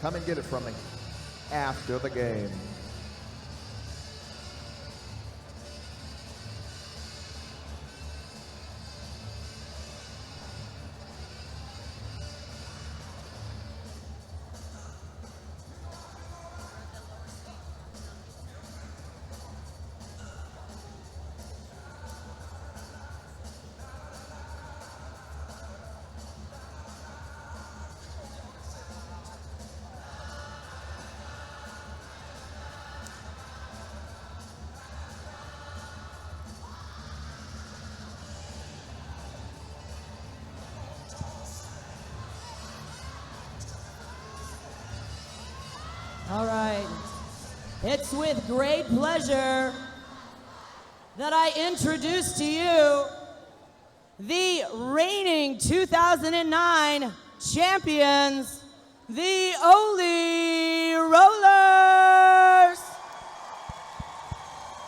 Come and get it from me after the game. All right, it's with great pleasure that I introduce to you the reigning 2009 champions, the Ole Rollers.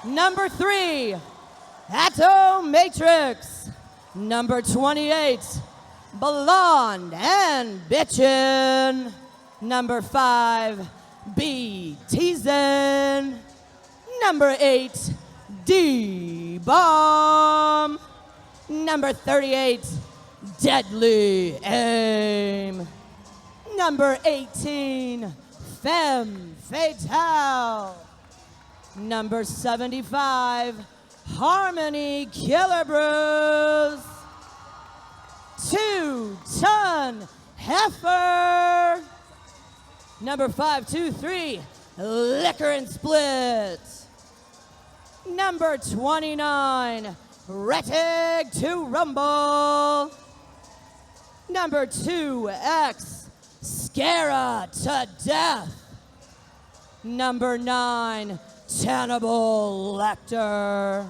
Number 3, Atto Matrix. Number 28, Blonde and Bitchin'. Number 5, B. Teasin. Number 8, D-Bomb. Number 38, Deadly Aim. Number 18, Femme Fatale. Number 75, Harmony Killer Brews. 2-Ton Heifer. Number 523, Liquor and Split. Number 29, Rettig to Rumble. Number 2X, Scara to Death. Number 9, Cannibal Lecter.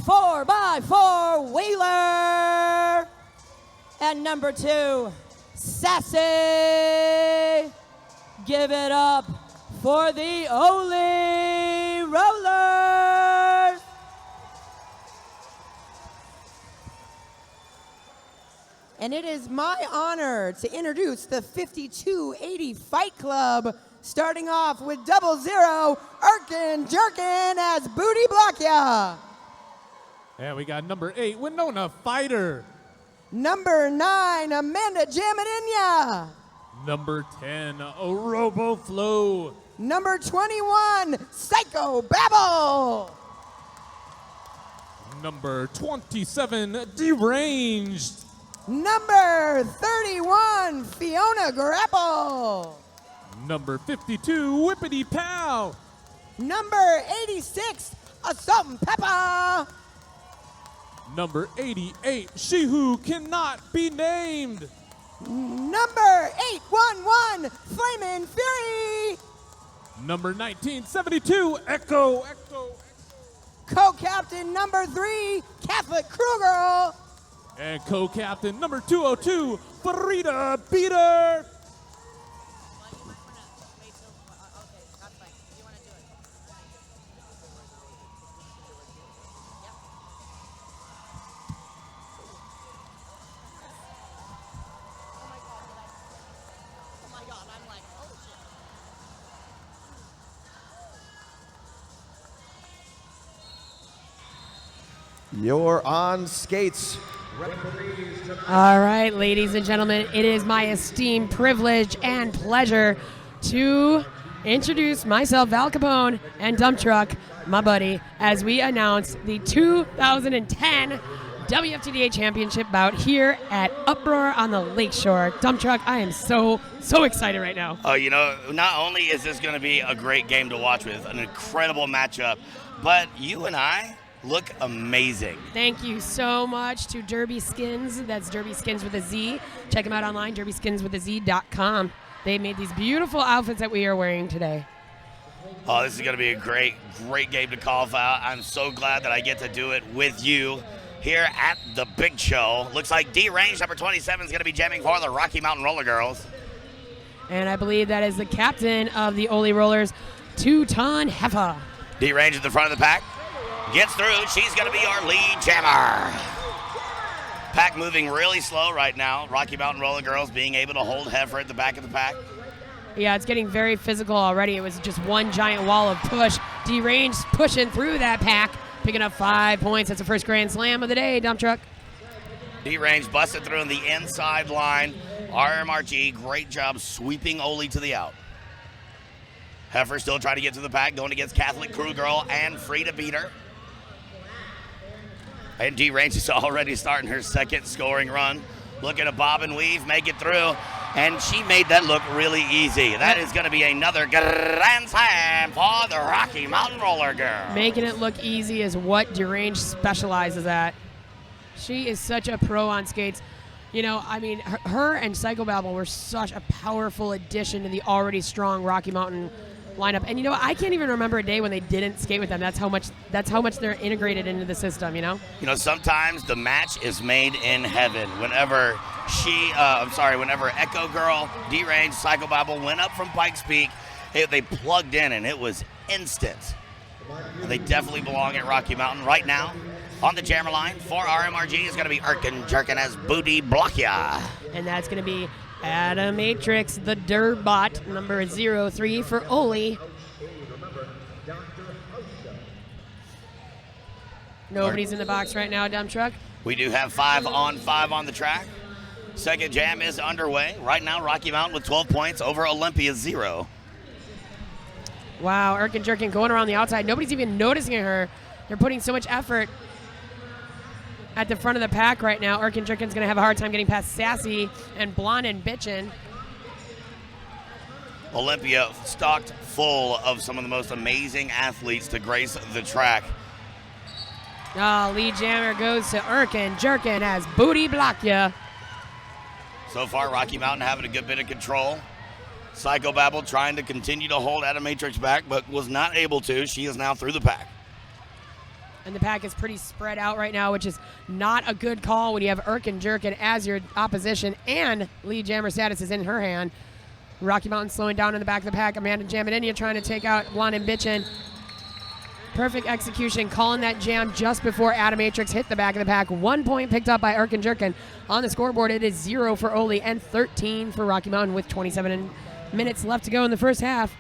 4x4 Wheeler. And number 2, Sassy. Give it up for the Ole Rollers. And it is my honor to introduce the 5280 Fight Club, starting off with 00 Erkin Jerkin as Booty Block Ya. And we got number 8, Winona Fighter. Number 9, Amanda Jamadinya. Number 10, Robo Flow. Number 21, Psycho Babble. Number 27, Deranged. Number 31, Fiona Grapple. Number 52, Whippity Pow. Number 86, Assault and Pepper. Number 88, She Who Cannot Be Named. Number 811, Flamin' Fury. Number 1972, Echo. Co-captain number 3, Catholic Kruger. And co-captain number 202, Farida Beater. You're on skates. All right, ladies and gentlemen, it is my esteemed privilege and pleasure to introduce myself, Val Capone, and Dump Truck, my buddy, as we announce the 2010 WFTDA Championship bout here at Uproar on the Lakeshore. Dump Truck, I am so excited right now. Oh, you know, not only is this going to be a great game to watch with, an incredible matchup, but you and I look amazing. Thank you so much to Derby Skins. That's Derby Skins with a Z. Check them out online, derbyskinswithaz.com. They made these beautiful outfits that we are wearing today. Oh, this is going to be a great game to call out. I'm so glad that I get to do it with you here at the big show. Looks like D-Range number 27 is going to be jamming for the Rocky Mountain Rollergirls. And I believe that is the captain of the Ole Rollers, 2-Ton Heifer. D-Range at the front of the pack. Gets through. She's going to be our lead jammer. Pack moving really slow right now. Rocky Mountain Rollergirls being able to hold Heifer at the back of the pack. Yeah, it's getting very physical already. It was just one giant wall of push. D-Range pushing through that pack, picking up 5 points. That's the first Grand Slam of the day, Dump Truck. D-Range busted through in the inside line. RMRG, great job sweeping Oli to the out. Heifer still trying to get to the pack, going against Catholic Crew Girl and Frida Beater. And D-Range is already starting her second scoring run. Looking to bob and weave, make it through. And she made that look really easy. That is going to be another Grand Slam for the Rocky Mountain Roller Girl. Making it look easy is what D-Range specializes at. She is such a pro on skates. You know, I mean, her and Psychobabble were such a powerful addition to the already strong Rocky Mountain lineup. And you know, I can't even remember a day when they didn't skate with them. That's how much they're integrated into the system, you know? You know, sometimes the match is made in heaven. Whenever whenever Echo Girl, D-Range, Psychobabble went up from Pikes Peak, they plugged in and it was instant. And they definitely belong at Rocky Mountain right now. On the jammer line for RMRG is going to be Erkin Jerkin as Booty Blockya. And that's going to be Animatrix, the Durbot, number 03 for Oli. Nobody's in the box right now, Dump Truck. We do have 5-on-5 on the track. Second jam is underway. Right now, Rocky Mountain with 12 points over Olympia 0. Wow, Erkin Jerkin going around the outside. Nobody's even noticing her. They're putting so much effort at the front of the pack right now. Erkin Jerkin's going to have a hard time getting past Sassy and Blonde and Bitchin'. Olympia stocked full of some of the most amazing athletes to grace the track. Lead jammer goes to Erkin Jerkin as Booty Blockya. So far, Rocky Mountain having a good bit of control. Psychobabble trying to continue to hold Animatrix back, but was not able to. She is now through the pack. And the pack is pretty spread out right now, which is not a good call when you have Erkin Jerkin as your opposition and lead jammer status is in her hand. Rocky Mountain slowing down in the back of the pack. Amanda Jamidinia trying to take out Blonde and Bitchin'. Perfect execution, calling that jam just before Animatrix hit the back of the pack. 1 point picked up by Erkin Jerkin. On the scoreboard, it is 0 for Oli and 13 for Rocky Mountain with 27 minutes left to go in the first half.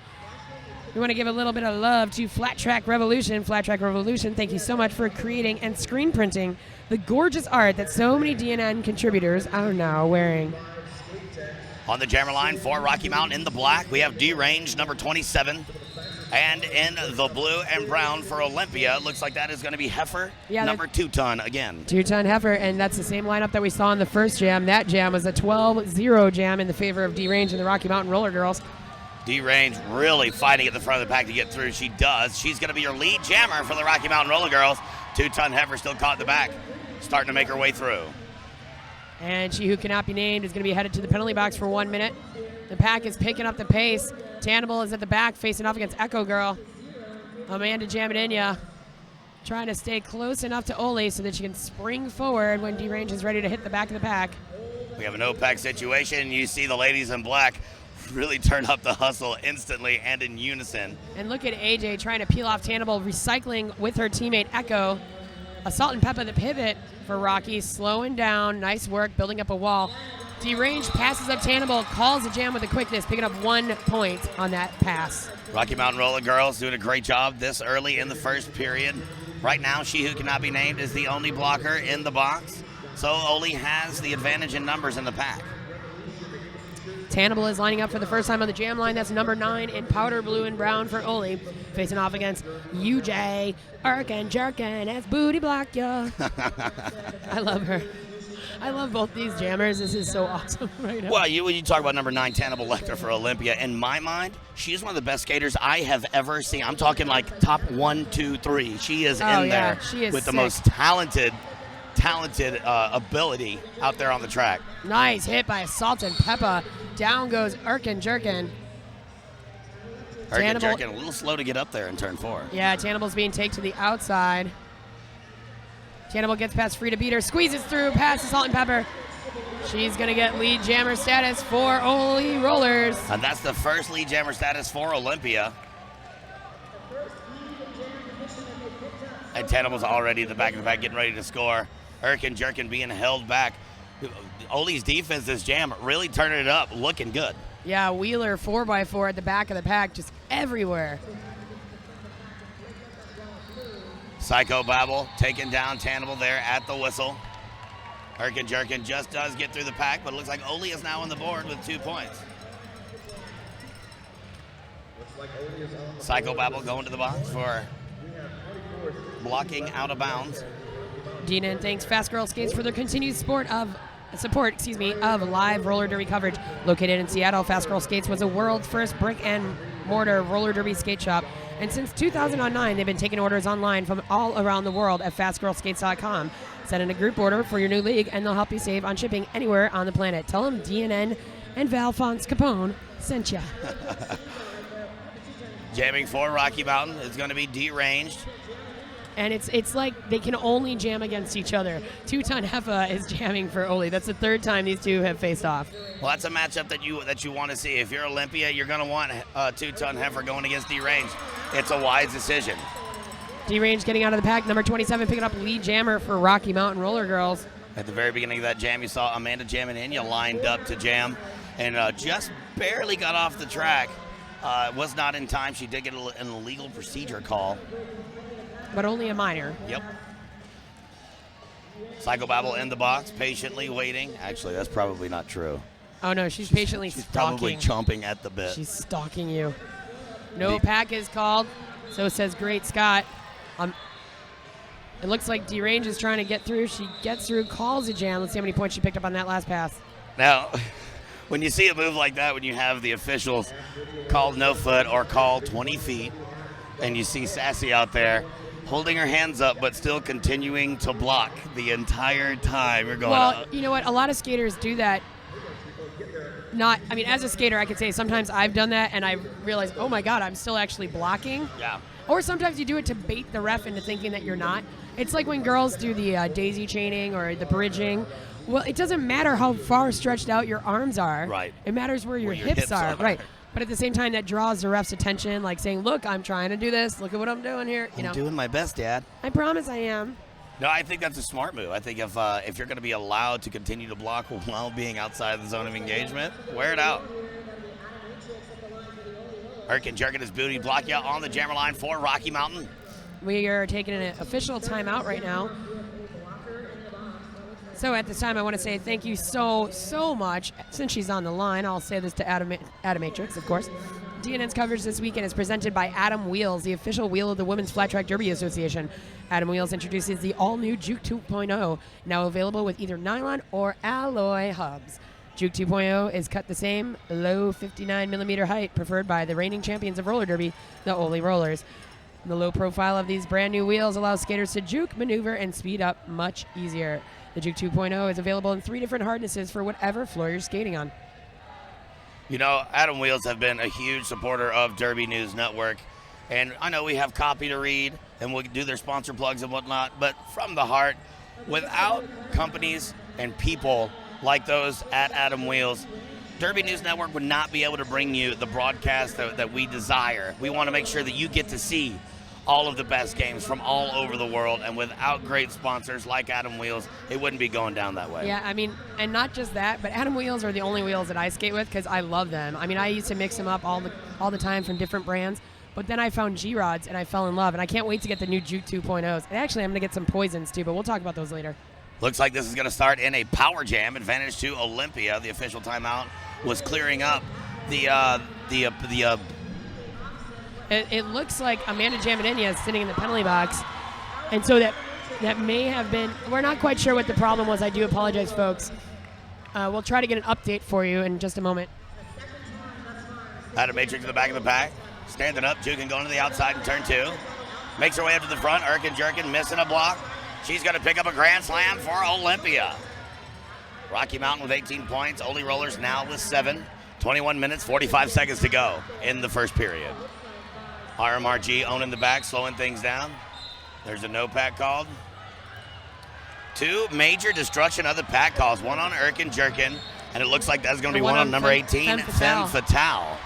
We want to give a little bit of love to Flat Track Revolution. Flat Track Revolution, thank you so much for creating and screen printing the gorgeous art that so many DNN contributors are now wearing. On the jammer line for Rocky Mountain in the black, we have D-Range, number 27. And in the blue and brown for Olympia, it looks like that is going to be Heifer, number 2-ton again. 2-ton Heifer, and that's the same lineup that we saw in the first jam. That jam was a 12-0 jam in the favor of D-Range and the Rocky Mountain Roller Girls. D-Range really fighting at the front of the pack to get through. She does. She's going to be your lead jammer for the Rocky Mountain Roller Girls. 2-ton Heifer still caught in the back, starting to make her way through. And she who cannot be named is going to be headed to the penalty box for 1 minute. The pack is picking up the pace. Tannibal is at the back facing off against Echo Girl. Amanda Jamidinia trying to stay close enough to Oli so that she can spring forward when D-Range is ready to hit the back of the pack. We have a no-pack situation. You see the ladies in black really turn up the hustle instantly and in unison. And look at AJ trying to peel off Tannibal, recycling with her teammate Echo. Assault and Peppa the pivot for Rocky, slowing down. Nice work, building up a wall. D-Range passes up Tannibal, calls the jam with a quickness, picking up 1 point on that pass. Rocky Mountain Roller Girls doing a great job this early in the first period. Right now, she who cannot be named is the only blocker in the box. So Oli has the advantage in numbers in the pack. Tannibal is lining up for the first time on the jam line. That's number 9 in powder blue and brown for Oli. Facing off against UJ, Erkin Jerkin as Booty Blockya. I love her. I love both these jammers. This is so awesome right now. Well, when you talk about number 9, Tannibal Lecter for Olympia, in my mind, she is one of the best skaters I have ever seen. I'm talking like top 1, 2, 3. She is in there she is with the sick. most talented ability out there on the track. Nice hit by Assault and Peppa. Down goes Erkin Jerkin. Erkin Jerkin a little slow to get up there in turn 4. Yeah, Tannibal's being taken to the outside. Tannibal gets past Frida Beater, squeezes through, past Assault and Pepper. She's going to get lead jammer status for Oli Rollers. And that's the first lead jammer status for Olympia. And Tannibal's already in the back of the pack getting ready to score. Erkin Jerkin being held back. Oli's defense this jam really turning it up, looking good. Yeah, Wheeler 4x4 at the back of the pack, just everywhere. Psycho Babel taking down Tannibal there at the whistle. Erkin Jerkin just does get through the pack, but it looks like Oli is now on the board with 2 points. Psycho Babel going to the box for blocking out of bounds. Dina thanks Fast Girl Skates for their continued support of live roller derby coverage. Located in Seattle, Fast Girl Skates was the world's first brick and mortar roller derby skate shop. And since 2009, they've been taking orders online from all around the world at fastgirlskates.com. Send in a group order for your new league, and they'll help you save on shipping anywhere on the planet. Tell them DNN and Valfonse Capone sent ya. Jamming for Rocky Mountain is going to be deranged. And it's like they can only jam against each other. 2-ton Heffa is jamming for Oli. That's the third time these two have faced off. Well, that's a matchup that you want to see. If you're Olympia, you're going to want 2-ton Heifer going against deranged. It's a wise decision. Deranged getting out of the pack. Number 27 picking up lead jammer for Rocky Mountain Rollergirls. At the very beginning of that jam, you saw Amanda jamming in. You lined up to jam and just barely got off the track. Was not in time. She did get an illegal procedure call. But only a minor. Yep. Psycho Babel in the box, patiently waiting. Actually, that's probably not true. Oh, no, she's patiently She's stalking. probably chomping at the bit. She's stalking you. No pack is called, so says Great Scott. It looks like Derange is trying to get through. She gets through, calls a jam. Let's see how many points she picked up on that last pass. Now, when you see a move like that, when you have the officials called no foot or called 20 feet, and you see Sassy out there holding her hands up but still continuing to block the entire time, you're going, well, you know what? A lot of skaters do that. As a skater, I could say sometimes I've done that and I realize, oh my God, I'm still actually blocking. Yeah. Or sometimes you do it to bait the ref into thinking that you're not. It's like when girls do the daisy chaining or the bridging. Well, it doesn't matter how far stretched out your arms are. Right. It matters where your hips are. Right. But at the same time, that draws the ref's attention, like saying, look, I'm trying to do this. Look at what I'm doing here. I'm doing my best, Dad. I promise I am. No, I think that's a smart move. I think if you're going to be allowed to continue to block while being outside the zone of engagement, wear it out. Erkin jerking his booty, block out on the jammer line for Rocky Mountain. We are taking an official timeout right now. So at this time, I want to say thank you so much. Since she's on the line, I'll say this to Adamatrix, of course. DNN's coverage this weekend is presented by Adam Wheels, the official wheel of the Women's Flat Track Derby Association. Adam Wheels introduces the all-new Juke 2.0, now available with either nylon or alloy hubs. Juke 2.0 is cut the same, low 59mm height, preferred by the reigning champions of roller derby, the Oli Rollers. The low profile of these brand new wheels allows skaters to juke, maneuver, and speed up much easier. The Juke 2.0 is available in 3 different hardnesses for whatever floor you're skating on. You know, Adam Wheels have been a huge supporter of Derby News Network, and I know we have copy to read, and we'll do their sponsor plugs and whatnot, but from the heart, without companies and people like those at Adam Wheels, Derby News Network would not be able to bring you the broadcast that we desire. We want to make sure that you get to see all of the best games from all over the world, and without great sponsors like Adam Wheels, it wouldn't be going down that way. Yeah, and not just that, but Adam Wheels are the only wheels that I skate with because I love them. I used to mix them up all the time from different brands, but then I found G-Rods and I fell in love, and I can't wait to get the new Juke 2.0s. And actually, I'm going to get some Poisons too, but we'll talk about those later. Looks like this is going to start in a power jam, advantage to Olympia. The official timeout was clearing up It looks like Amanda Jamininia is sitting in the penalty box, and so that may have been. We're not quite sure what the problem was. I do apologize, folks. We'll try to get an update for you in just a moment. Out of Matrix in the back of the pack, standing up, juking going to the outside in turn 2. Makes her way up to the front. Erkin jerking, missing a block. She's going to pick up a grand slam for Olympia. Rocky Mountain with 18 points. Oli Rollers now with 7. 21 minutes, 45 seconds to go in the first period. RMRG owning the back, slowing things down. There's a no pack called. 2 major destruction of the pack calls. One on Erkin Jerkin, and it looks like that's going to be one on number 18, Femme Fatale.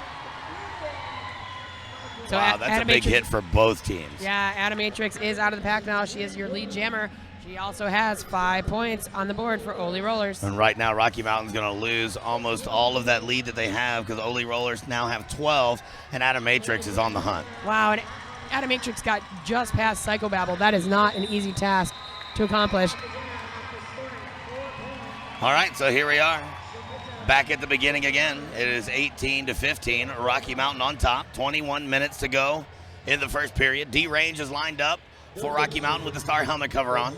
So wow, that's a big hit for both teams. Yeah, Adamatrix is out of the pack now. She is your lead jammer She also has 5 points on the board for Ole Rollers. And right now, Rocky Mountain's going to lose almost all of that lead that they have because Ole Rollers now have 12, and Animatrix is on the hunt. Wow, and Animatrix got just past Psychobabble. That is not an easy task to accomplish. All right, so here we are. Back at the beginning again. It is 18-15. Rocky Mountain on top. 21 minutes to go in the first period. D-Range is lined up for Rocky Mountain with the star helmet cover on.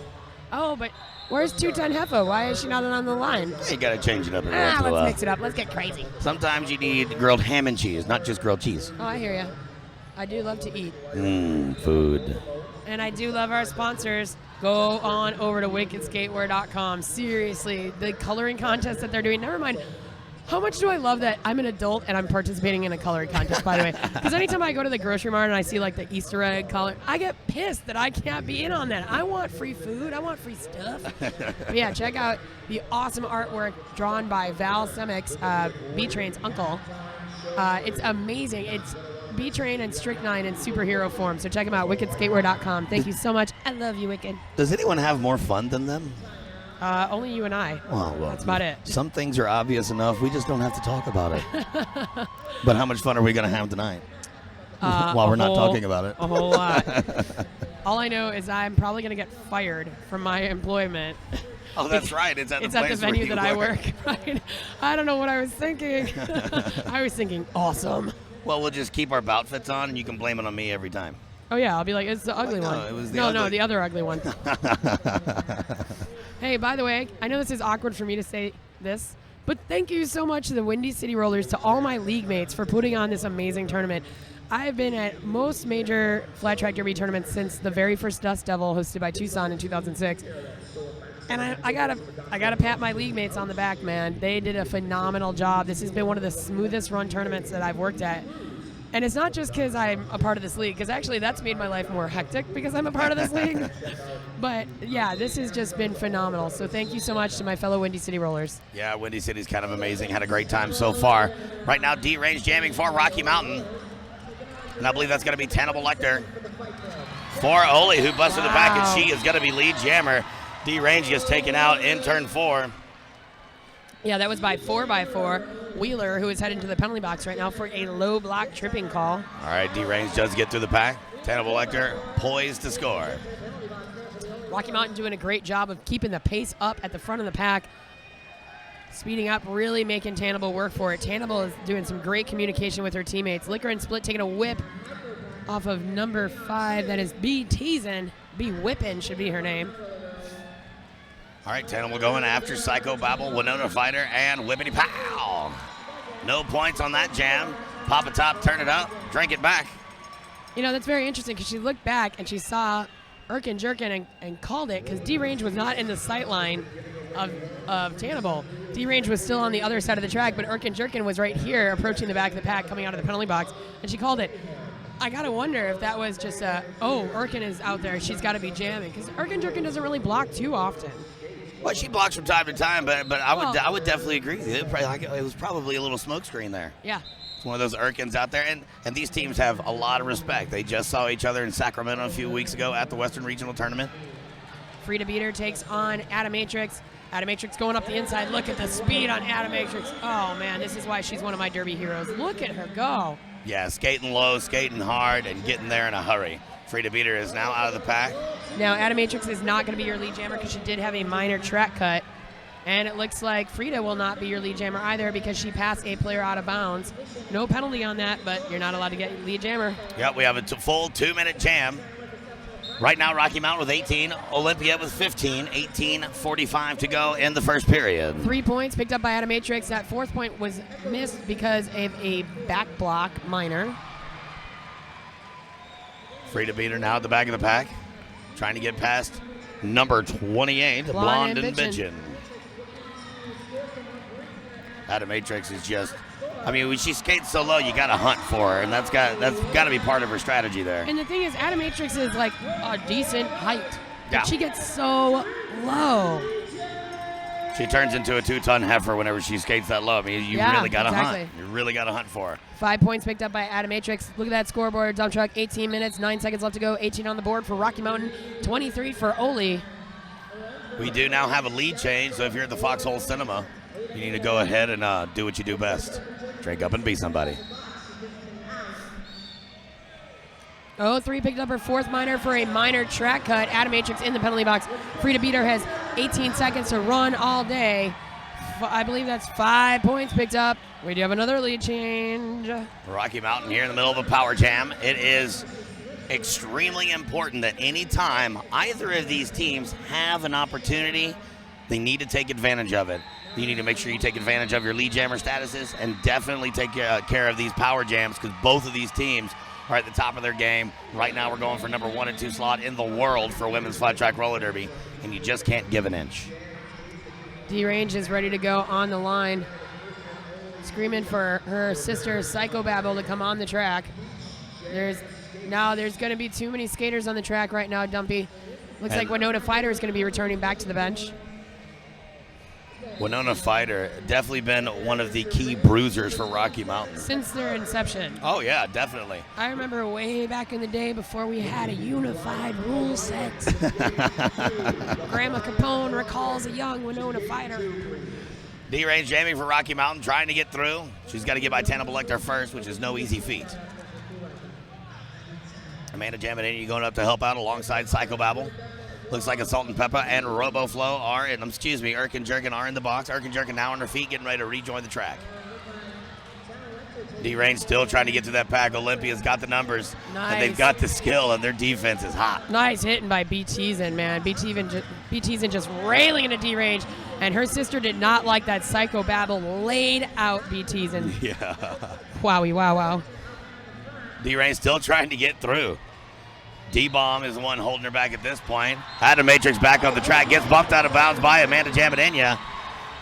Oh, but where's 210 Heffa? Why is she not on the line? You got to change it up every once in a Let's while. mix it up. Let's get crazy. Sometimes you need grilled ham and cheese, not just grilled cheese. Oh, I hear you. I do love to eat. Food. And I do love our sponsors. Go on over to wickedskatewear.com. Seriously, the coloring contest that they're doing, never mind. How much do I love that I'm an adult and I'm participating in a coloring contest, by the way? Because anytime I go to the grocery mart and I see like the Easter egg color, I get pissed that I can't be in on that. I want free food. I want free stuff. But yeah, check out the awesome artwork drawn by Val Semix, B-Train's uncle. It's amazing. It's B-Train and Strychnine in superhero form. So check them out, wickedskatewear.com. Thank you so much. I love you, Wicked. Does anyone have more fun than them? Only you and I. Well, that's about it. Some things are obvious enough. We just don't have to talk about it. But how much fun are we going to have tonight? While we're not talking about it. A whole lot. All I know is I'm probably going to get fired from my employment. Oh, that's right. It's at the It's venue that I work. Right? I don't know what I was thinking. I was thinking, awesome. Well, we'll just keep our bout fits on, and you can blame it on me every time. Oh, yeah. I'll be like, it's the ugly no, one. it was the no, ugly. the other ugly one. Hey, by the way, I know this is awkward for me to say this, but thank you so much to the Windy City Rollers, to all my league mates for putting on this amazing tournament. I have been at most major flat track derby tournaments since the very first Dust Devil hosted by Tucson in 2006. And I gotta pat my league mates on the back, man. They did a phenomenal job. This has been one of the smoothest run tournaments that I've worked at. And it's not just because I'm a part of this league, because actually that's made my life more hectic because I'm a part of this league. But yeah, this has just been phenomenal. So thank you so much to my fellow Windy City Rollers. Yeah, Windy City's kind of amazing. Had a great time so far. Right now, D-Range jamming for Rocky Mountain. And I believe that's going to be Tannibal Lecter for Ole, who busted the back, and she is going to be lead jammer. D-Range gets taken out in turn 4. Yeah, that was by 4x4. Wheeler, who is heading to the penalty box right now for a low block tripping call. All right, D-Range does get through the pack. Tannibal Lecter poised to score. Rocky Mountain doing a great job of keeping the pace up at the front of the pack. Speeding up, really making Tannibal work for it. Tannibal is doing some great communication with her teammates. Liquor and Split taking a whip off of number 5. That is B Teasin. B Whippin' should be her name. All right, Tannibal going after Psycho Babble, Winona Fighter, and Whippity Pow. No points on that jam. Pop a top, turn it up, drink it back. You know, that's very interesting because she looked back and she saw Erkin Jerkin and called it because D-Range was not in the sight line of Tannibal. D-Range was still on the other side of the track, but Erkin Jerkin was right here approaching the back of the pack coming out of the penalty box, and she called it. I got to wonder if that was just Erkin is out there. She's got to be jamming because Erkin Jerkin doesn't really block too often. Well, she blocks from time to time, but I would definitely agree with you. It was probably a little smokescreen there. Yeah. It's one of those Erkins out there, and these teams have a lot of respect. They just saw each other in Sacramento a few weeks ago at the Western Regional Tournament. Frida Beater takes on Animatrix. Animatrix going up the inside. Look at the speed on Animatrix. Oh, man, this is why she's one of my derby heroes. Look at her go. Yeah, skating low, skating hard, and getting there in a hurry. Frida Beater is now out of the pack. Now, Animatrix is not going to be your lead jammer because she did have a minor track cut. And it looks like Frida will not be your lead jammer either because she passed a player out of bounds. No penalty on that, but you're not allowed to get lead jammer. Yep, we have a full 2-minute jam. Right now, Rocky Mountain with 18, Olympia with 15, 18:45 to go in the first period. 3 points picked up by Animatrix. That 4th point was missed because of a back block minor. Frida Beater now at the back of the pack, trying to get past number 28, Blonde and Bitchin'. Animatrix is just, I mean, when she skates so low, you got to hunt for her, and that's got to be part of her strategy there. And the thing is, Animatrix is like a decent height, but Yeah. she gets so low. She turns into a 2-ton heifer whenever she skates that low. I mean, you Yeah, really got to exactly. hunt. You really got to hunt for her. 5 points picked up by Animatrix. Look at that scoreboard, Dump Truck. 18 minutes, 9 seconds left to go. 18 on the board for Rocky Mountain, 23 for Ole. We do now have a lead change, so if you're at the Foxhole Cinema, you need to go ahead and do what you do best. Drink up and be somebody. 03 picked up her 4th minor for a minor track cut. Animatrix in the penalty box. Frida Beater has 18 seconds to run all day. I believe that's 5 points picked up. We do have another lead change. Rocky Mountain here in the middle of a power jam. It is extremely important that any time either of these teams have an opportunity, they need to take advantage of it. You need to make sure you take advantage of your lead jammer statuses and definitely take care of these power jams, because both of these teams are at the top of their game. Right now we're going for number 1 and 2 slot in the world for women's flat track roller derby, and you just can't give an inch. D-Range is ready to go on the line, screaming for her sister Psychobabble to come on the track. There's going to be too many skaters on the track right now, Dumpy. Looks like Winona Fighter is going to be returning back to the bench. Winona Fighter, definitely been one of the key bruisers for Rocky Mountain. Since their inception. Oh, yeah, definitely. I remember way back in the day before we had a unified rule set. Grandma Capone recalls a young Winona Fighter. D-Range jamming for Rocky Mountain, trying to get through. She's got to get by Tana Belector first, which is no easy feat. Amanda Jamadini going up to help out alongside Psychobabble. Looks like Assault and Peppa and RoboFlow are in, Irk and Jerkin are in the box. Irk and Jerkin now on their feet, getting ready to rejoin the track. D-Range still trying to get to that pack. Olympia's got the numbers, and they've got the skill, and their defense is hot. Nice hitting by B-Teasin, man. B-Teasin just railing into D-Range, and her sister did not like that Psychobabble laid out B-Teasin. Yeah. Wowie, wow. D-Range still trying to get through. D-Bomb is the one holding her back at this point. Animatrix back on the track, gets bumped out of bounds by Amanda Jamadenia.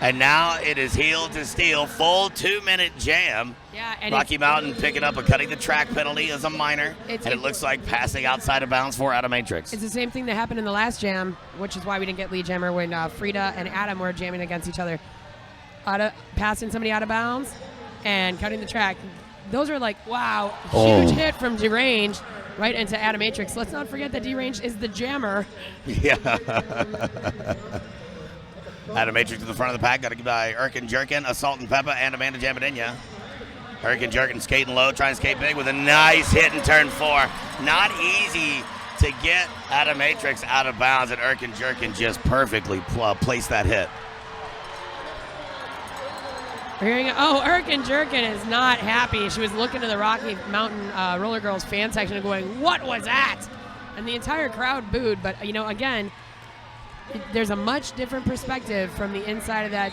And now it is heel to steel, full 2-minute jam. Yeah, and Rocky Mountain picking up a cutting the track penalty as a minor. And it looks like passing outside of bounds for Animatrix. It's the same thing that happened in the last jam, which is why we didn't get lead jammer when Frida and Adam were jamming against each other. Passing somebody out of bounds and cutting the track. Those are like, wow, huge hit from Deranged right into Animatrix. Let's not forget that Deranged is the jammer. Yeah. Animatrix to the front of the pack, got to get by Irk and Jerkin, Assault and Peppa, and Amanda Jamadenia. Irk and Jerkin skating low, trying to skate big with a nice hit in turn 4. Not easy to get Animatrix out of bounds, and Irk and Jerkin just perfectly placed that hit. We're hearing, Irk and Jerkin is not happy. She was looking to the Rocky Mountain Rollergirls fan section and going, what was that? And the entire crowd booed. But, again, there's a much different perspective from the inside of that,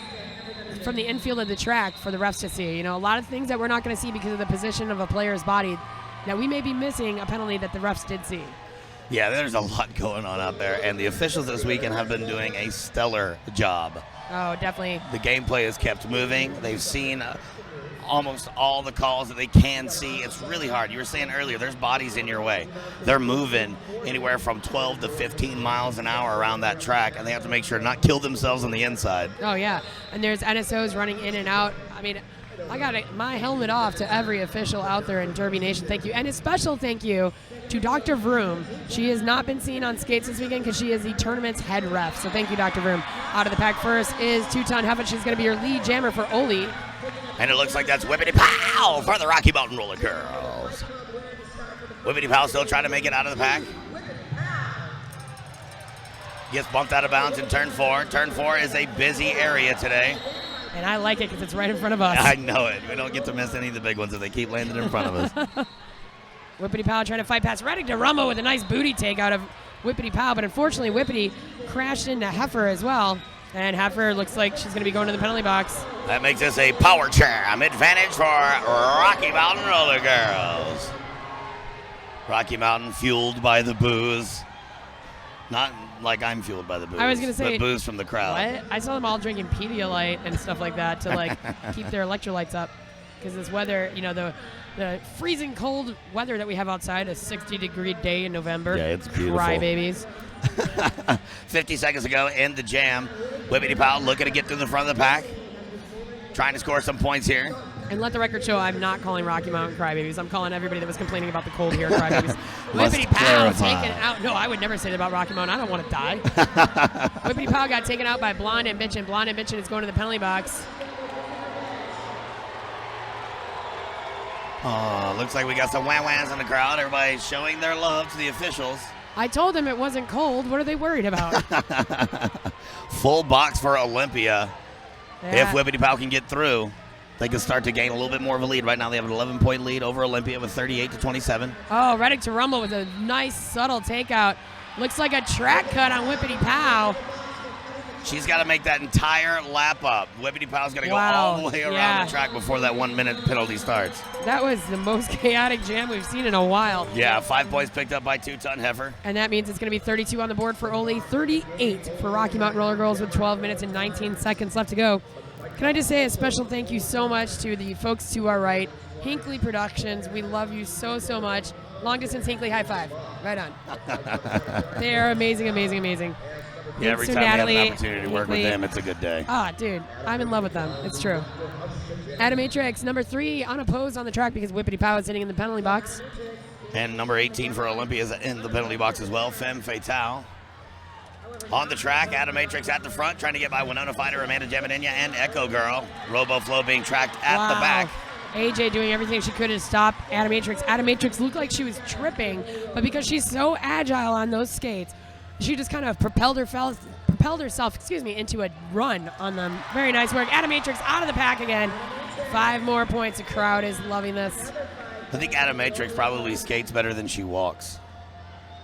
from the infield of the track for the refs to see. A lot of things that we're not going to see because of the position of a player's body that we may be missing a penalty that the refs did see. Yeah, there's a lot going on out there, and the officials this weekend have been doing a stellar job. Oh, definitely. The gameplay has kept moving. They've seen almost all the calls that they can see. It's really hard. You were saying earlier, there's bodies in your way. They're moving anywhere from 12 to 15 miles an hour around that track, and they have to make sure to not kill themselves on the inside. Oh, yeah. And there's NSOs running in and out. I mean, I got my helmet off to every official out there in Derby Nation. Thank you. And a special thank you to Dr. Vroom. She has not been seen on skates this weekend because she is the tournament's head ref. So thank you, Dr. Vroom. Out of the pack first is 2-ton Huffett. She's going to be your lead jammer for Oli. And it looks like that's Whippity Pow for the Rocky Mountain Roller Girls. Whippity Pow still trying to make it out of the pack. Gets bumped out of bounds in turn 4. Turn 4 is a busy area today. And I like it because it's right in front of us. I know it. We don't get to miss any of the big ones if they keep landing in front of us. Whippity Pow trying to fight past Reddick to Rumbo with a nice booty take out of Whippity Pow. But unfortunately, Whippity crashed into Heifer as well. And Heifer looks like she's going to be going to the penalty box. That makes this a power jam advantage for Rocky Mountain Roller Girls. Rocky Mountain fueled by the booze. Not like I'm fueled by the booze. I was going to say, but booze from the crowd. What? I saw them all drinking Pedialyte and stuff like that to keep their electrolytes up. Because this weather, the freezing cold weather that we have outside, a 60-degree day in November. Yeah, it's beautiful. Cry babies. 50 seconds ago in the jam, Whippity Pow looking to get to the front of the pack. Trying to score some points here. And let the record show I'm not calling Rocky Mountain crybabies. I'm calling everybody that was complaining about the cold here crybabies. Whippity Pow taken out. No, I would never say that about Rocky Mountain. I don't want to die. Whippity Pow got taken out by Blonde Ambition. Blonde Ambition is going to the penalty box. Oh, looks like we got some wham-whams in the crowd. Everybody showing their love to the officials. I told them it wasn't cold. What are they worried about? Full box for Olympia. Yeah. If Whippity Pow can get through, they can start to gain a little bit more of a lead. Right now they have an 11-point lead over Olympia with 38-27. Oh, Reddick to Rumble with a nice subtle takeout. Looks like a track cut on Whippity Pow. She's got to make that entire lap up. Whippity Pow's got to go all the way around the track before that 1 minute penalty starts. That was the most chaotic jam we've seen in a while. Yeah, 5 points picked up by 2-ton Heifer. And that means it's going to be 32 on the board for Ole, 38 for Rocky Mountain Roller Girls with 12 minutes and 19 seconds left to go. Can I just say a special thank you so much to the folks to our right, Hinckley Productions. We love you so, so much. Long distance Hinckley, high five. Right on. They are amazing, amazing, amazing. Yeah, every time we have an opportunity to work with them, it's a good day. Ah, dude, I'm in love with them. It's true. Adamantrix, number 3, unopposed on the track because Whippity Pow is sitting in the penalty box. And number 18 for Olympia is in the penalty box as well, Femme Fatale. On the track, Adamantrix at the front, trying to get by Winona Fighter, Amanda Gemininia, and Echo Girl. RoboFlow being tracked at the back. AJ doing everything she could to stop Adamantrix. Adamantrix looked like she was tripping, but because she's so agile on those skates, she just kind of propelled herself, into a run on them. Very nice work. Adamantrix out of the pack again. 5 more points. The crowd is loving this. I think Adamantrix probably skates better than she walks.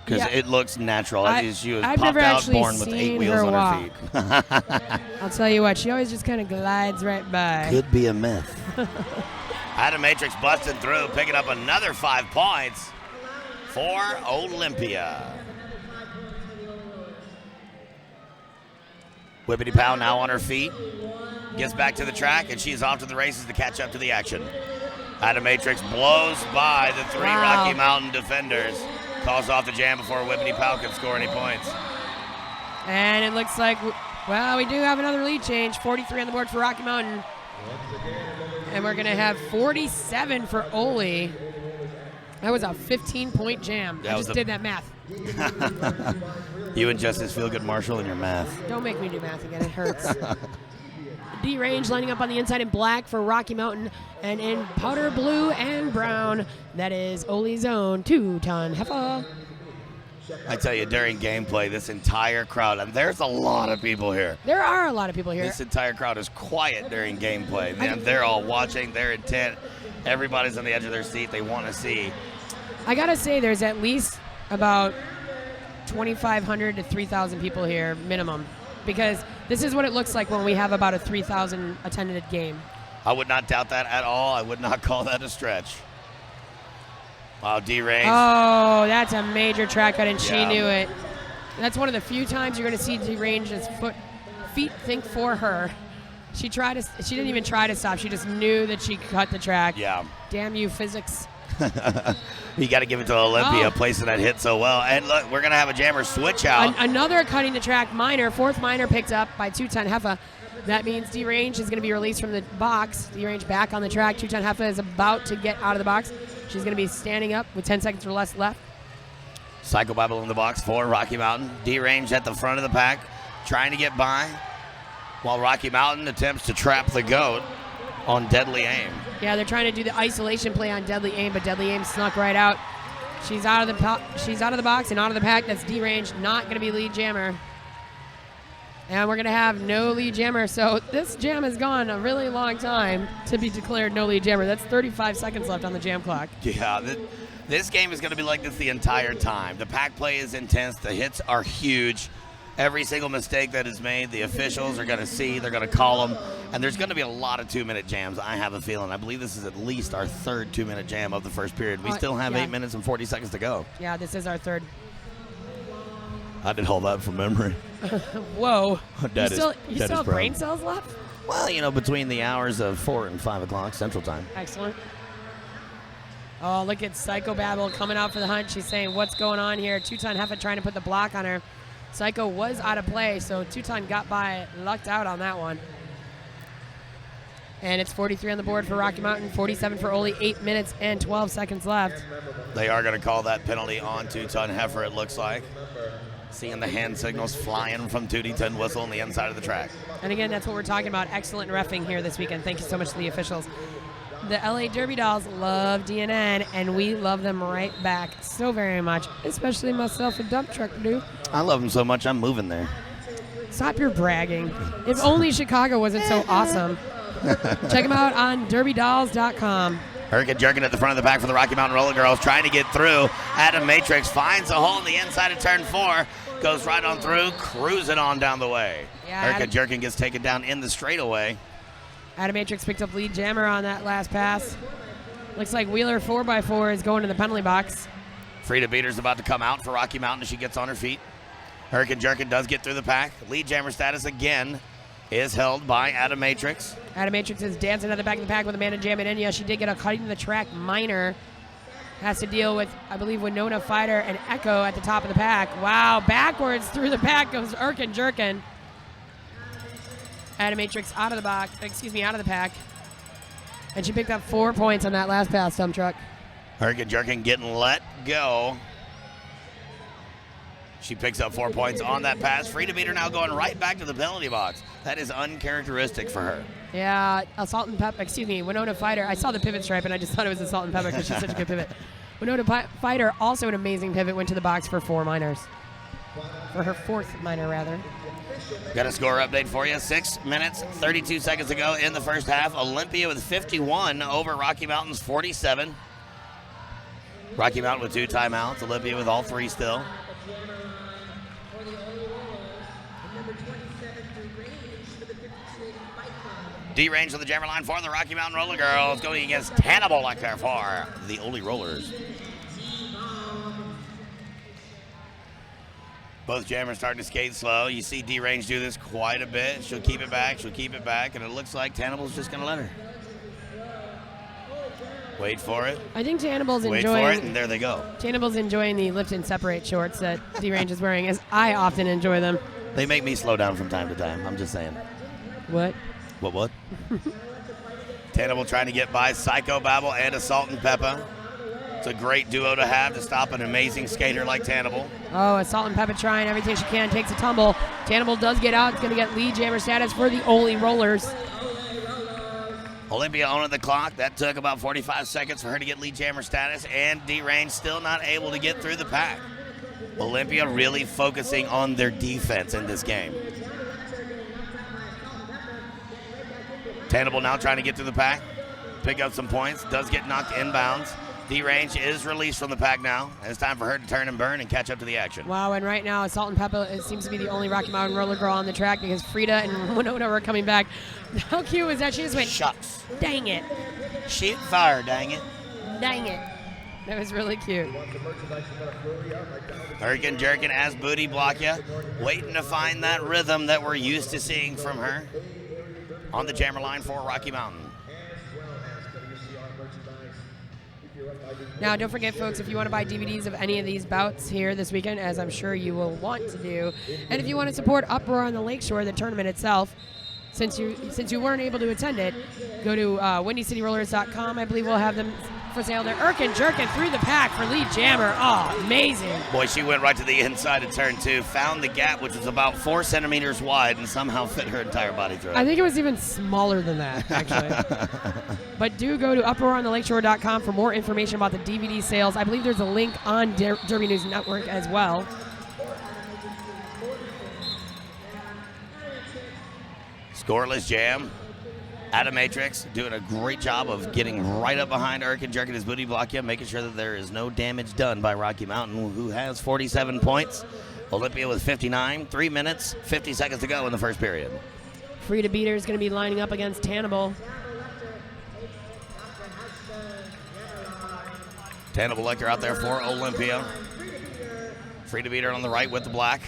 Because it looks natural. She was popped out, born with 8 wheels on her feet. I'll tell you what, she always just kind of glides right by. Could be a myth. Adamantrix busting through, picking up another 5 points for Olympia. Whippity Pow now on her feet. Gets back to the track, and she's off to the races to catch up to the action. Adamantrix blows by the 3 Rocky Mountain defenders. Calls off the jam before Whippity Pow can score any points. And it looks like, well, we do have another lead change. 43 on the board for Rocky Mountain. And we're going to have 47 for Ole. That was a 15-point jam. I just did that math. You and Justice Feelgood Marshall in your math. Don't make me do math again. It hurts. D-Range lining up on the inside in black for Rocky Mountain, and in powder blue and brown, that is Ole's own 2-ton Heifer. I tell you, during gameplay, this entire crowd, and there's a lot of people here. There are a lot of people here. This entire crowd is quiet during gameplay. They're all watching, they're intent. Everybody's on the edge of their seat. They want to see. I got to say, there's at least about 2,500 to 3,000 people here, minimum. Because this is what it looks like when we have about a 3,000 attended game. I would not doubt that at all. I would not call that a stretch. Wow, D-Range. Oh, that's a major track cut, and she knew it. That's one of the few times you're going to see D-Range's feet think for her. She didn't even try to stop. She just knew that she cut the track. Yeah. Damn you, physics. You got to give it to Olympia, placing that hit so well. And look, we're going to have a jammer switch out. Another cutting the track minor, 4th minor picked up by 2-ton Heifer. That means D-Range is going to be released from the box. D-Range back on the track. 2-ton Heifer is about to get out of the box. She's going to be standing up with 10 seconds or less left. Psycho Bible in the box for Rocky Mountain. D-Range at the front of the pack, trying to get by, while Rocky Mountain attempts to trap the GOAT on Deadly Aim. Yeah, they're trying to do the isolation play on Deadly Aim, but Deadly Aim snuck right out. She's out of the box and out of the pack. That's D-Range, not going to be lead jammer. And we're going to have no lead jammer. So this jam has gone a really long time to be declared no lead jammer. That's 35 seconds left on the jam clock. Yeah, this game is going to be like this the entire time. The pack play is intense. The hits are huge. Every single mistake that is made, the officials are going to see. They're going to call them. And there's going to be a lot of 2-minute jams, I have a feeling. I believe this is at least our 3rd 2-minute jam of the first period. We still have 8 minutes and 40 seconds to go. Yeah, this is our 3rd. I did all that from memory. Whoa. You still have brain cells left? Well, between the hours of 4 and 5 o'clock Central Time. Excellent. Oh, look at Psycho Babble coming out for the hunt. She's saying, what's going on here? 2-ton Heifer trying to put the block on her. Psycho was out of play, so 2-ton got by, lucked out on that one. And it's 43 on the board for Rocky Mountain, 47 for Ole, 8 minutes and 12 seconds left. They are going to call that penalty on two-ton heifer, it looks like. Seeing the hand signals flying from Tootie Tin Whistle on the inside of the track. And again, that's what we're talking about. Excellent reffing here this weekend. Thank you so much to the officials. The LA Derby Dolls love DNN, and we love them right back so very much, especially myself and Dump Truck do. I love them so much, I'm moving there. Stop your bragging. If only Chicago wasn't so awesome. Check them out on derbydolls.com. Hurricane jerking at the front of the pack for the Rocky Mountain Rollergirls, trying to get through. Adam Matrix finds a hole in the inside of turn 4, goes right on through, cruising on down the way. Yeah, Hurricane jerking gets taken down in the straightaway. Adam Matrix picked up lead jammer on that last pass. Looks like Wheeler 4x4 is going to the penalty box. Frida Beater's about to come out for Rocky Mountain as she gets on her feet. Hurricane jerking does get through the pack. Lead jammer status again is held by Adam Matrix. Adam Matrix is dancing at the back of the pack with Amanda Jam and Enya. She did get a cutting the track minor. Has to deal with, I believe, Winona Fighter and Echo at the top of the pack. Wow, backwards through the pack goes Erkin Jerkin. Adam Matrix out of the box, out of the pack. And she picked up 4 points on that last pass, Dump Truck. Hurricane jerking getting let go. She picks up 4 points on that pass. Frida Beater now going right back to the penalty box. That is uncharacteristic for her. Yeah, Winona Fighter. I saw the pivot stripe and I just thought it was a Salt and Pepper because she's such a good pivot. Winona Fighter, also an amazing pivot, went to the box for 4 minors. For her 4th minor, rather. Got a score update for you. 6 minutes, 32 seconds ago in the first half. Olympia with 51 over Rocky Mountain's 47. Rocky Mountain with 2 timeouts. Olympia with all 3 still. D-range on the jammer line for the Rocky Mountain Rollergirls, going against Hannibal like there for the Ole Rollers. Both jammers starting to skate slow. You see D-range do this quite a bit. She'll keep it back, and it looks like Hannibal's just going to let her. Wait for it. I think Hannibal's Wait enjoying. for it, and there they go. Hannibal's enjoying the lift and separate shorts that D-range is wearing, as I often enjoy them. They make me slow down from time to time. I'm just saying. What? What? Hannibal trying to get by Psycho Babble and a Salt and Pepper. It's a great duo to have to stop an amazing skater like Hannibal. Oh, a Salt and Pepper trying everything she can, takes a tumble. Hannibal does get out. It's going to get lead jammer status for the Ole Rollers. Olympia owning the clock. That took about 45 seconds for her to get lead jammer status, and D-Range still not able to get through the pack. Olympia really focusing on their defense in this game. Hannibal now trying to get through the pack, pick up some points, does get knocked inbounds. D-Range is released from the pack now, and it's time for her to turn and burn and catch up to the action. Wow, and right now, Salt and Pepper seems to be the only Rocky Mountain roller girl on the track because Frida and Winona were coming back. How cute was that? She just went, shucks. Dang it. Shoot fire, dang it. Dang it. That was really cute. Hurricane jerking as Booty block ya, waiting to find that rhythm that we're used to seeing from her. On the jammer line for Rocky Mountain. Now, don't forget, folks, if you want to buy DVDs of any of these bouts here this weekend, as I'm sure you will want to do, and if you want to support Uproar on the Lakeshore, the tournament itself, since you weren't able to attend it, go to WindyCityRollers.com. I believe we'll have them for sale there. Erkin jerking through the pack for lead jammer. Oh, amazing. Boy, she went right to the inside of turn 2, found the gap, which was about 4 centimeters wide, and somehow fit her entire body through it. I think it was even smaller than that, actually. But do go to uproaronthelakeshore.com for more information about the DVD sales. I believe there's a link on Derby News Network as well. Scoreless jam. Adam Matrix doing a great job of getting right up behind Erkin, jerking his booty block, making sure that there is no damage done by Rocky Mountain, who has 47 points. Olympia with 59, 3 minutes, 50 seconds to go in the first period. Frida Beater is going to be lining up against Hannibal. Hannibal Lecter out there for Olympia. Frida Beater on the right with the black.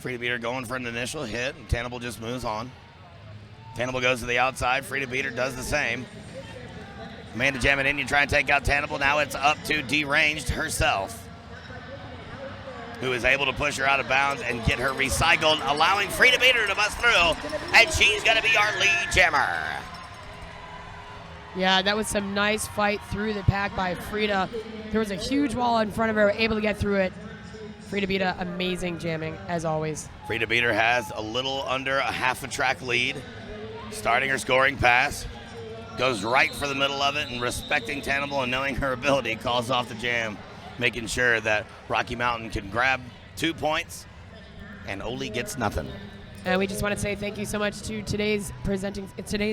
Frida Beater going for an initial hit, and Hannibal just moves on. Hannibal goes to the outside. Frida Beater does the same. Amanda Jam and Indian trying to take out Hannibal. Now it's up to Deranged herself, who is able to push her out of bounds and get her recycled, allowing Frida Beater to bust through, and she's going to be our lead jammer. Yeah, that was some nice fight through the pack by Frida. There was a huge wall in front of her, able to get through it. Frida Bita, amazing jamming, as always. Frida Beater has a little under a half a track lead. Starting her scoring pass. Goes right for the middle of it, and respecting Tannibal and knowing her ability, calls off the jam, making sure that Rocky Mountain can grab 2 points, and Oli gets nothing. And we just want to say thank you so much to today's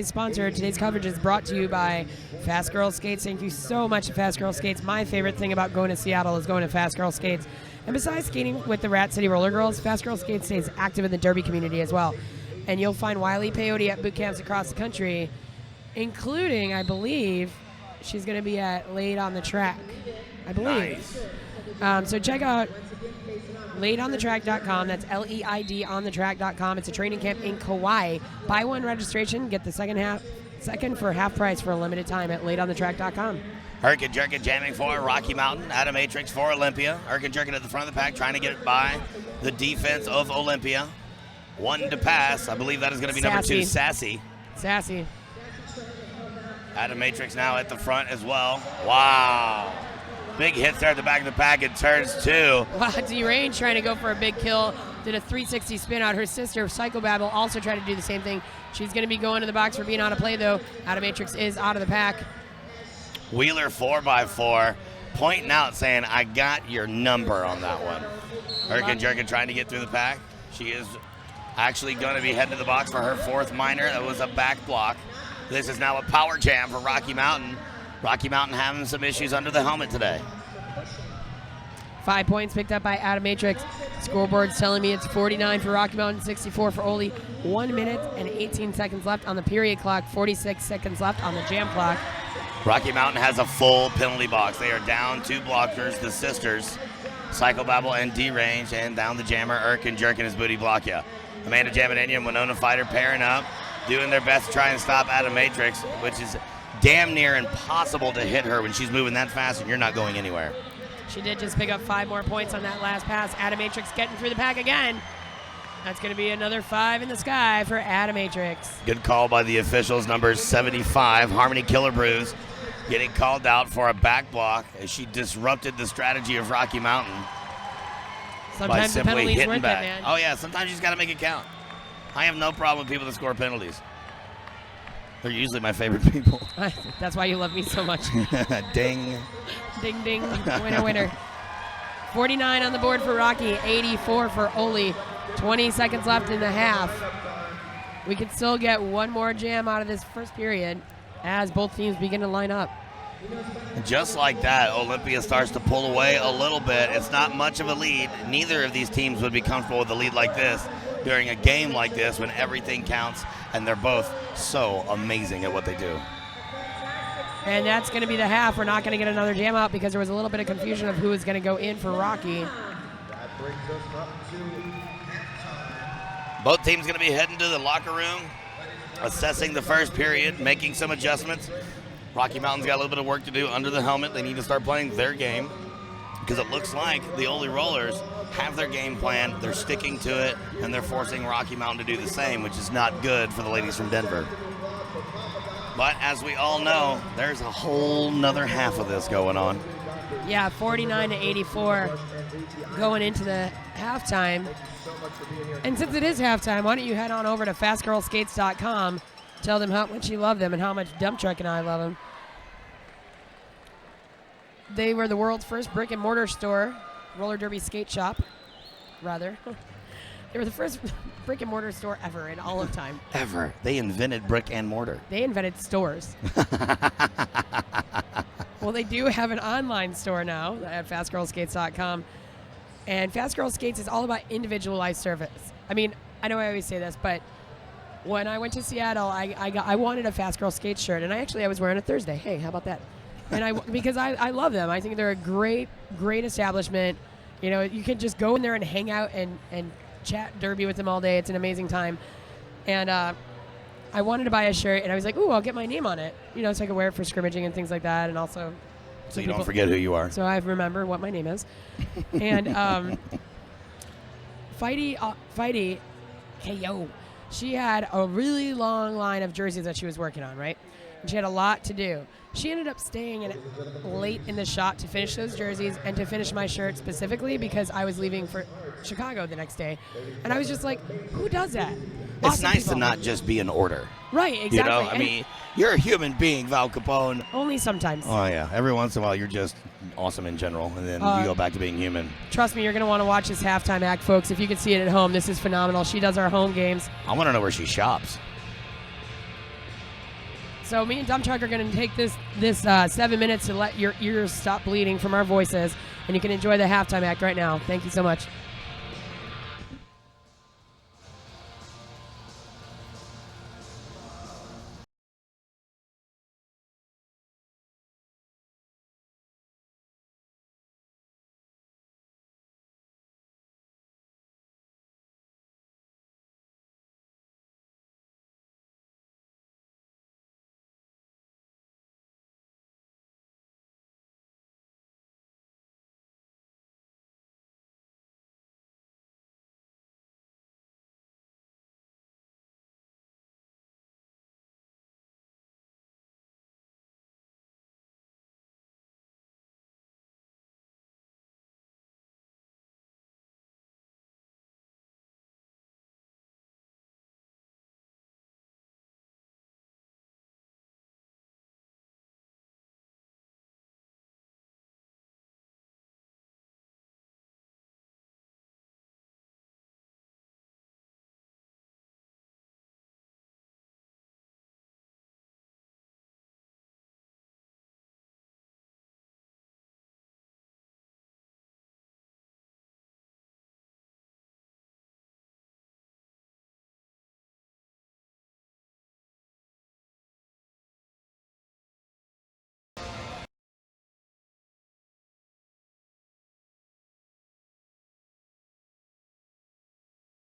sponsor. Today's coverage is brought to you by Fast Girl Skates. Thank you so much to Fast Girl Skates. My favorite thing about going to Seattle is going to Fast Girl Skates. And besides skating with the Rat City Rollergirls, Fast Girl Skates stays active in the derby community as well. And you'll find Wiley Peyote at boot camps across the country, including, I believe, she's going to be at Laid on the Track. I believe. Nice. So check out LeidOnTheTrack.com. That's LEIDOnTheTrack.com. It's a training camp in Kauai. Buy one registration, get the second for half price for a limited time at LeidOnTheTrack.com. Hurricane Jerkin jamming for Rocky Mountain. Adamantrix for Olympia. Hurricane Jerkin at the front of the pack, trying to get it by the defense of Olympia. One to pass. I believe that is going to be number 2, Sassy. Sassy. Adamantrix now at the front as well. Wow. Big hits there at the back of the pack in turns 2. Wow, D-Range trying to go for a big kill. Did a 360 spin out. Her sister, Psychobabble, also tried to do the same thing. She's going to be going to the box for being out of play, though. Adamantrix is out of the pack. Wheeler 4x4 pointing out, saying, I got your number on that one. Hurricane Jerkin trying to get through the pack. She is actually going to be heading to the box for her 4th minor. That was a back block. This is now a power jam for Rocky Mountain. Rocky Mountain having some issues under the helmet today. 5 points picked up by Adamantrix. Scoreboard's telling me it's 49 for Rocky Mountain, 64 for Oli. 1 minute and 18 seconds left on the period clock, 46 seconds left on the jam clock. Rocky Mountain has a full penalty box. They are down 2 blockers, the sisters, Psychobabble and D-Range, and down the jammer, Hurricane Jerkin his booty block ya. Amanda Jamadania and Winona Fighter pairing up, doing their best to try and stop Adamantrix, which is damn near impossible to hit her when she's moving that fast and you're not going anywhere. She did just pick up 5 more points on that last pass. Adamantrix getting through the pack again. That's going to be another 5 in the sky for Adamantrix. Good call by the officials. Number 75, Harmony Killer Brews, getting called out for a back block as she disrupted the strategy of Rocky Mountain. Sometimes by the simply penalties hitting worth back. it, man. Oh yeah, sometimes you just got to make it count. I have no problem with people that score penalties. They're usually my favorite people. That's why you love me so much. Ding. Ding, ding. Winner, winner. 49 on the board for Rocky, 84 for Oli. 20 seconds left in the half. We can still get one more jam out of this first period as both teams begin to line up. Just like that, Olympia starts to pull away a little bit. It's not much of a lead. Neither of these teams would be comfortable with a lead like this during a game like this when everything counts, and they're both so amazing at what they do. And that's going to be the half. We're not going to get another jam out because there was a little bit of confusion of who was going to go in for Rocky. Both teams going to be heading to the locker room, assessing the first period, making some adjustments. Rocky Mountain's got a little bit of work to do under the helmet. They need to start playing their game because it looks like the Oli Rollers have their game plan, they're sticking to it, and they're forcing Rocky Mountain to do the same, which is not good for the ladies from Denver. But as we all know, there's a whole nother half of this going on. Yeah, 49 to 84 going into the halftime. And since it is halftime, why don't you head on over to fastgirlskates.com, tell them how much you love them and how much Dump Truck and I love them. They were the world's first brick and mortar store, roller derby skate shop, rather. They were the first brick and mortar store ever in all of time. Ever. They invented brick and mortar. They invented stores. Well, they do have an online store now at fastgirlskates.com. And Fast Girl Skates is all about individualized service. I mean, I know I always say this, but when I went to Seattle, I wanted a Fast Girl Skates shirt, and I was wearing it Thursday. Hey, how about that? And because I love them. I think they're a great establishment. You know, you can just go in there and hang out and chat derby with them all day. It's an amazing time. And I wanted to buy a shirt, and I was like, ooh, I'll get my name on it. You know, so I can wear it for scrimmaging and things like that, and also so you don't forget who you are. So I remember what my name is. And Fighty, hey, yo. She had a really long line of jerseys that she was working on, right? and she had a lot to do. She ended up staying late in the shop to finish those jerseys and to finish my shirt specifically because I was leaving for Chicago the next day. And I was just like, who does that? It's Awesome nice people. to not just be an order. Right, exactly. You know, I And mean, you're a human being, Val Capone. only sometimes. Oh, yeah. Every once in a while, you're just awesome in general, and then you go back to being human. Trust me, you're going to want to watch this halftime act, folks. If you can see it at home, this is phenomenal. She does our home games. I want to know where she shops. So me and Dump Truck are going to take this 7 minutes to let your ears stop bleeding from our voices, and you can enjoy the halftime act right now. Thank you so much.